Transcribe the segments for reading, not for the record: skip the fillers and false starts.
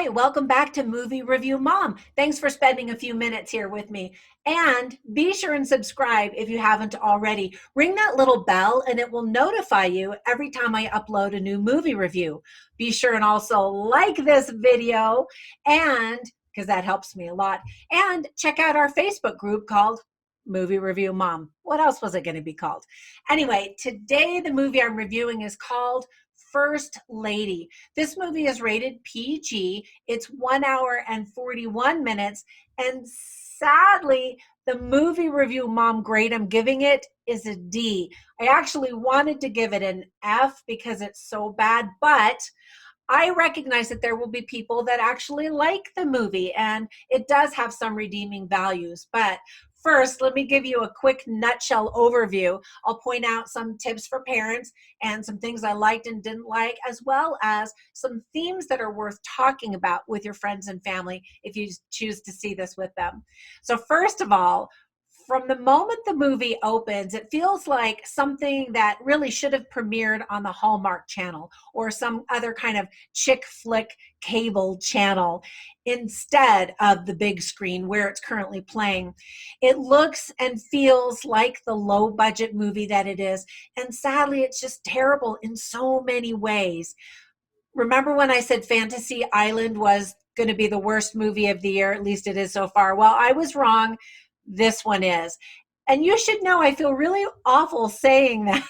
Hi, welcome back to Movie Review Mom. Thanks for spending a few minutes here with me. And be sure and subscribe if you haven't already. Ring that little bell and it will notify you every time I upload a new movie review. Be sure and also like this video, and because that helps me a lot. And check out our Facebook group called Movie Review Mom. What else was it going to be called? Anyway, today the movie I'm reviewing is called First Lady. This movie is rated PG. It's 1 hour and 41 minutes. And sadly, the movie review mom grade I'm giving it is a D. I actually wanted to give it an F because it's so bad, but I recognize that there will be people that actually like the movie and it does have some redeeming values. But first, let me give you a quick nutshell overview. I'll point out some tips for parents and some things I liked and didn't like, as well as some themes that are worth talking about with your friends and family if you choose to see this with them. So first of all, from the moment the movie opens, it feels like something that really should have premiered on the Hallmark Channel or some other kind of chick flick cable channel instead of the big screen where it's currently playing. It looks and feels like the low budget movie that it is, and sadly, it's just terrible in so many ways. Remember when I said Fantasy Island was going to be the worst movie of the year? At least it is so far. Well, I was wrong. This one is. And you should know I feel really awful saying that.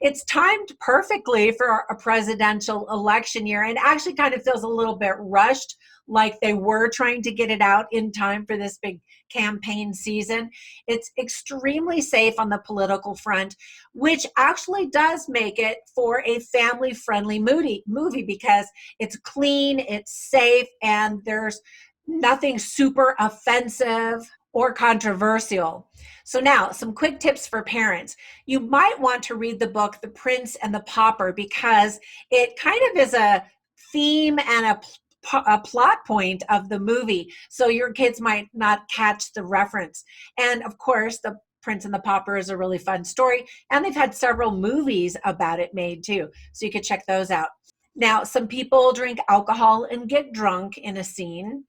It's timed perfectly for a presidential election year and actually kind of feels a little bit rushed, like they were trying to get it out in time for this big campaign season. It's extremely safe on the political front, which actually does make it for a family-friendly movie because it's clean, it's safe, and there's nothing super offensive or controversial. So now, some quick tips for parents. You might want to read the book, The Prince and the Pauper, because it kind of is a theme and a plot point of the movie. So your kids might not catch the reference. And of course, The Prince and the Pauper is a really fun story. And they've had several movies about it made too. So you could check those out. Now, some people drink alcohol and get drunk in a scene.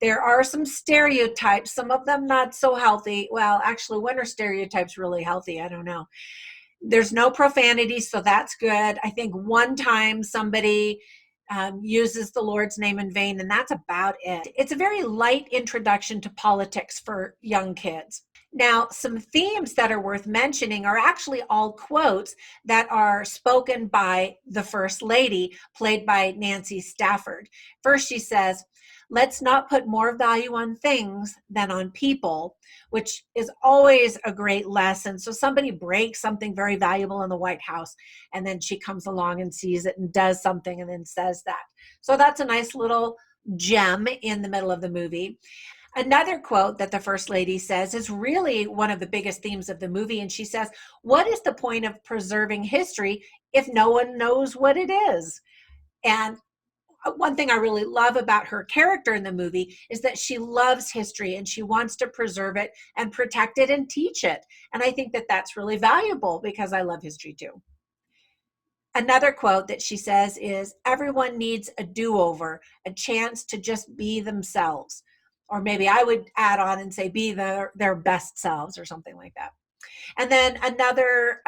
There are some stereotypes, some of them not so healthy. Well, actually, when are stereotypes really healthy? I don't know. There's no profanity, so that's good. I think one time somebody uses the Lord's name in vain, and that's about it. It's a very light introduction to politics for young kids. Now, some themes that are worth mentioning are actually all quotes that are spoken by the First Lady, played by Nancy Stafford. First, she says, "Let's not put more value on things than on people," which is always a great lesson. So somebody breaks something very valuable in the White House, and then she comes along and sees it and does something and then says that. So that's a nice little gem in the middle of the movie. Another quote that the First Lady says is really one of the biggest themes of the movie. And she says, "What is the point of preserving history if no one knows what it is?" And one thing I really love about her character in the movie is that she loves history and she wants to preserve it and protect it and teach it. And I think that that's really valuable because I love history too. Another quote that she says is, "Everyone needs a do-over, a chance to just be themselves." Or maybe I would add on and say be their best selves or something like that. And then another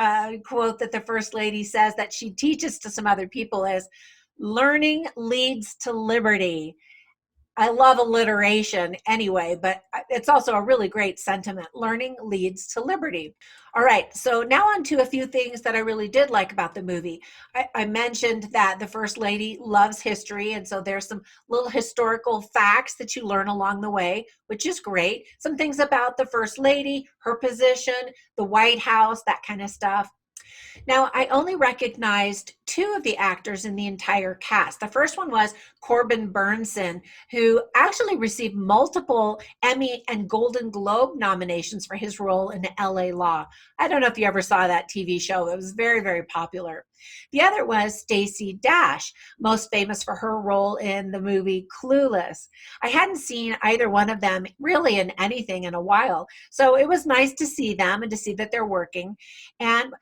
quote that the First Lady says that she teaches to some other people is, "Learning leads to liberty." I love alliteration anyway, but it's also a really great sentiment. Learning leads to liberty. All right, so now on to a few things that I really did like about the movie. I mentioned that the First Lady loves history, and so there's some little historical facts that you learn along the way, which is great. Some things about the First Lady, her position, the White House, that kind of stuff. Now, I only recognized two of the actors in the entire cast. The first one was Corbin Burnson, who actually received multiple Emmy and Golden Globe nominations for his role in LA Law. I don't know if you ever saw that TV show. It was very, very popular. The other was Stacey Dash, most famous for her role in the movie Clueless. I hadn't seen either one of them really in anything in a while, so it was nice to see them and to see that they're working. And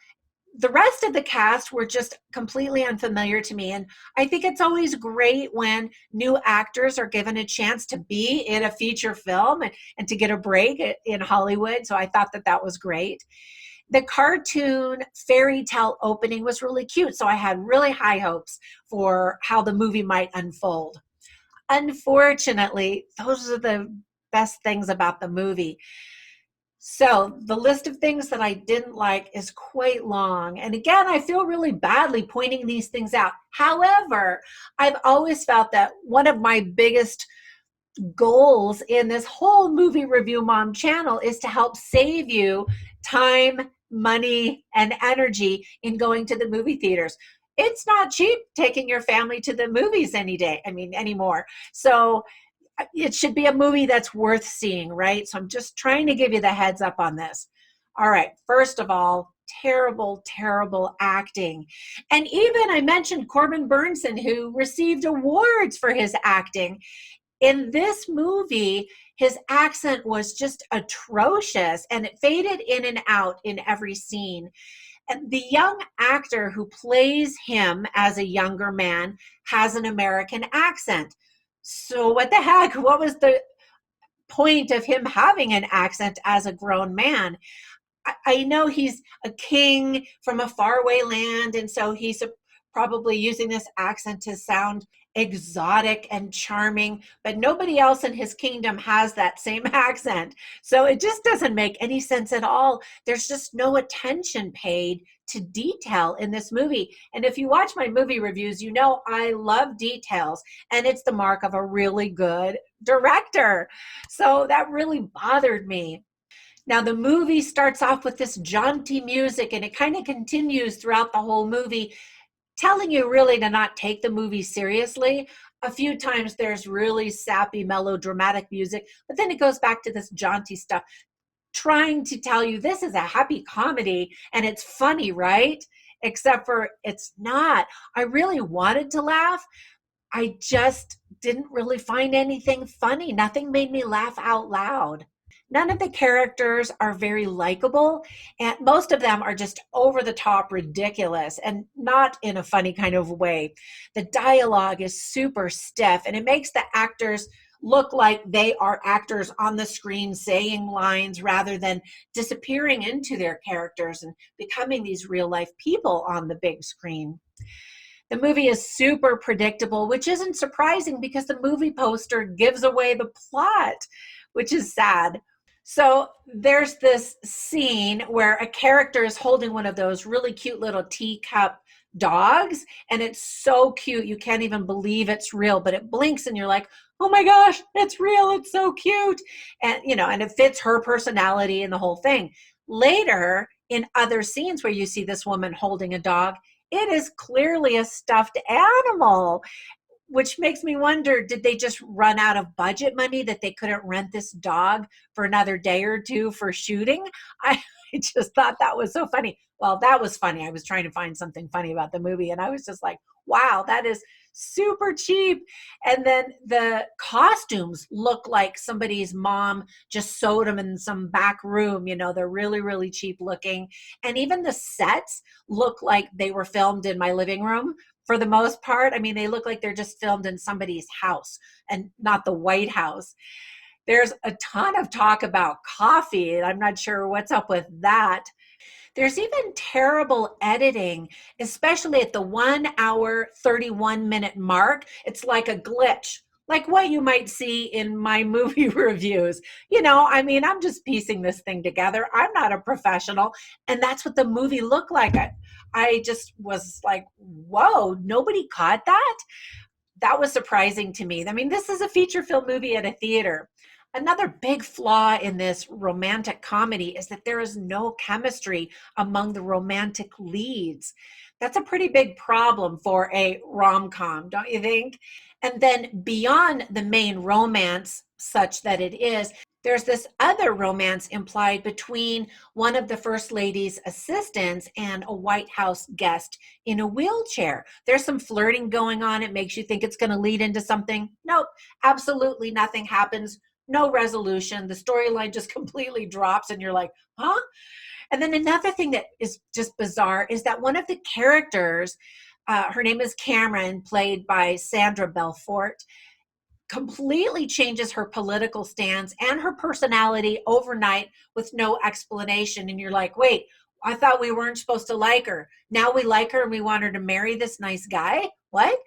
the rest of the cast were just completely unfamiliar to me. And I think it's always great when new actors are given a chance to be in a feature film and to get a break in Hollywood. So I thought that that was great. The cartoon fairy tale opening was really cute. So I had really high hopes for how the movie might unfold. Unfortunately, those are the best things about the movie. So the list of things that I didn't like is quite long. And again, I feel really badly pointing these things out. However, I've always felt that one of my biggest goals in this whole Movie Review Mom channel is to help save you time, money, and energy in going to the movie theaters. It's not cheap taking your family to the movies anymore. So it should be a movie that's worth seeing, right? So I'm just trying to give you the heads up on this. All right, first of all, terrible, terrible acting. And even I mentioned Corbin Burnson, who received awards for his acting. In this movie, his accent was just atrocious and it faded in and out in every scene. And the young actor who plays him as a younger man has an American accent. So what the heck? What was the point of him having an accent as a grown man? I know he's a king from a faraway land, and so he's probably using this accent to sound exotic and charming, but nobody else in his kingdom has that same accent. So it just doesn't make any sense at all. There's just no attention paid to detail in this movie. And if you watch my movie reviews, you know I love details, and it's the mark of a really good director. So that really bothered me. Now, the movie starts off with this jaunty music, and it kind of continues throughout the whole movie, telling you really to not take the movie seriously. A few times there's really sappy, melodramatic music, but then it goes back to this jaunty stuff, trying to tell you this is a happy comedy and it's funny, right? Except for it's not. I really wanted to laugh. I just didn't really find anything funny. Nothing made me laugh out loud. None of the characters are very likable, and most of them are just over the top ridiculous and not in a funny kind of way. The dialogue is super stiff, and it makes the actors look like they are actors on the screen saying lines rather than disappearing into their characters and becoming these real life people on the big screen. The movie is super predictable, which isn't surprising because the movie poster gives away the plot, which is sad. So there's this scene where a character is holding one of those really cute little teacup dogs, and it's so cute you can't even believe it's real, but it blinks and you're like, oh my gosh, it's real, it's so cute. And and it fits her personality and the whole thing. Later, in other scenes where you see this woman holding a dog, it is clearly a stuffed animal, which makes me wonder, did they just run out of budget money that they couldn't rent this dog for another day or two for shooting? I just thought that was so funny. Well, that was funny. I was trying to find something funny about the movie, and I was just like, wow, that is super cheap. And then the costumes look like somebody's mom just sewed them in some back room. They're really, really cheap looking. And even the sets look like they were filmed in my living room for the most part. I mean, they look like they're just filmed in somebody's house and not the White House. There's a ton of talk about coffee, and I'm not sure what's up with that. There's even terrible editing, especially at the 1 hour, 31-minute mark. It's like a glitch, like what you might see in my movie reviews. I'm just piecing this thing together. I'm not a professional. And that's what the movie looked like. I just was like, whoa, nobody caught that? That was surprising to me. I mean, this is a feature film movie at a theater. Another big flaw in this romantic comedy is that there is no chemistry among the romantic leads. That's a pretty big problem for a rom-com, don't you think? And then beyond the main romance, such that it is, there's this other romance implied between one of the First Lady's assistants and a White House guest in a wheelchair. There's some flirting going on. It makes you think it's going to lead into something. Nope, absolutely nothing happens. No resolution. The storyline just completely drops and you're like, huh? And then another thing that is just bizarre is that one of the characters, her name is Cameron, played by Sandra Belfort, completely changes her political stance and her personality overnight with no explanation. And you're like, wait, I thought we weren't supposed to like her. Now we like her and we want her to marry this nice guy? What?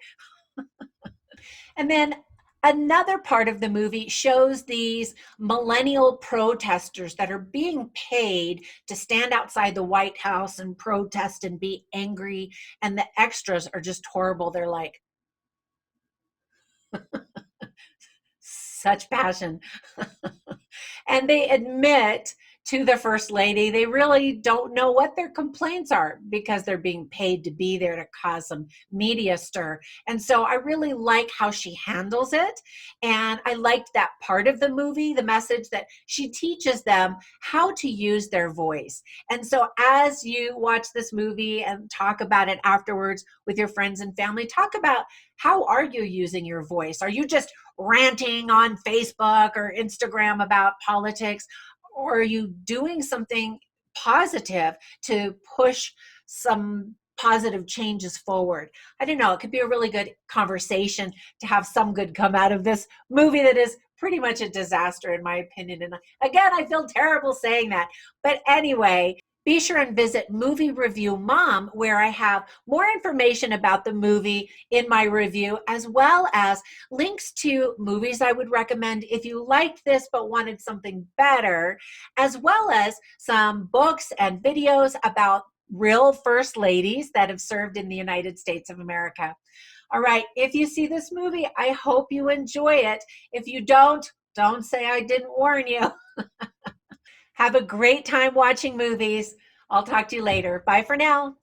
And then another part of the movie shows these millennial protesters that are being paid to stand outside the White House and protest and be angry. And the extras are just horrible. They're like, such passion. And they admit to the first lady they really don't know what their complaints are because they're being paid to be there to cause some media stir. And so I really like how she handles it. And I liked that part of the movie, the message that she teaches them how to use their voice. And so as you watch this movie and talk about it afterwards with your friends and family, talk about, how are you using your voice? Are you just ranting on Facebook or Instagram about politics? Or are you doing something positive to push some positive changes forward? I don't know. It could be a really good conversation to have some good come out of this movie that is pretty much a disaster, in my opinion. And again, I feel terrible saying that. But anyway, be sure and visit Movie Review Mom, where I have more information about the movie in my review, as well as links to movies I would recommend if you liked this but wanted something better, as well as some books and videos about real first ladies that have served in the United States of America. All right, if you see this movie, I hope you enjoy it. If you don't say I didn't warn you. Have a great time watching movies. I'll talk to you later. Bye for now.